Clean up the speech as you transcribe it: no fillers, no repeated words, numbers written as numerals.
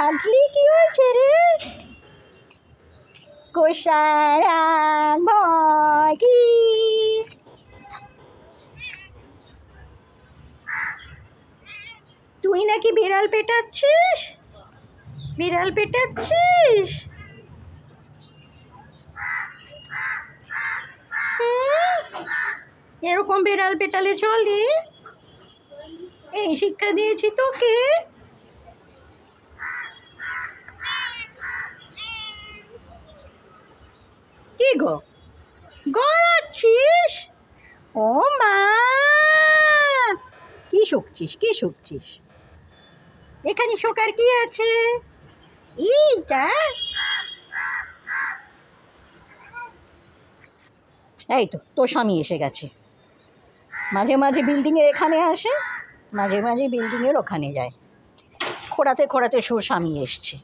কাঁদলি কি হয়েছে রে? কোষারাং ভয় কি? তুই নাকি বিড়াল পেটাচ্ছিস? বিড়াল পেটাচ্ছিস? এরকম বিড়াল পেটালে চলে? এই শিক্ষা দিয়েছি তোকে? কি গো গড়াচ্ছিস? ও মা, কি শুকছিস কি শুকছিস? এখানে শোকার কি আছে? এইটা এই তো তোর স্বামী এসে গেছে। মাঝে মাঝে বিল্ডিংয়ের এখানে আসে, মাঝে মাঝে বিল্ডিংয়ের ওখানে যায়। খোঁড়াতে খোঁড়াতে স্বামী এসছে।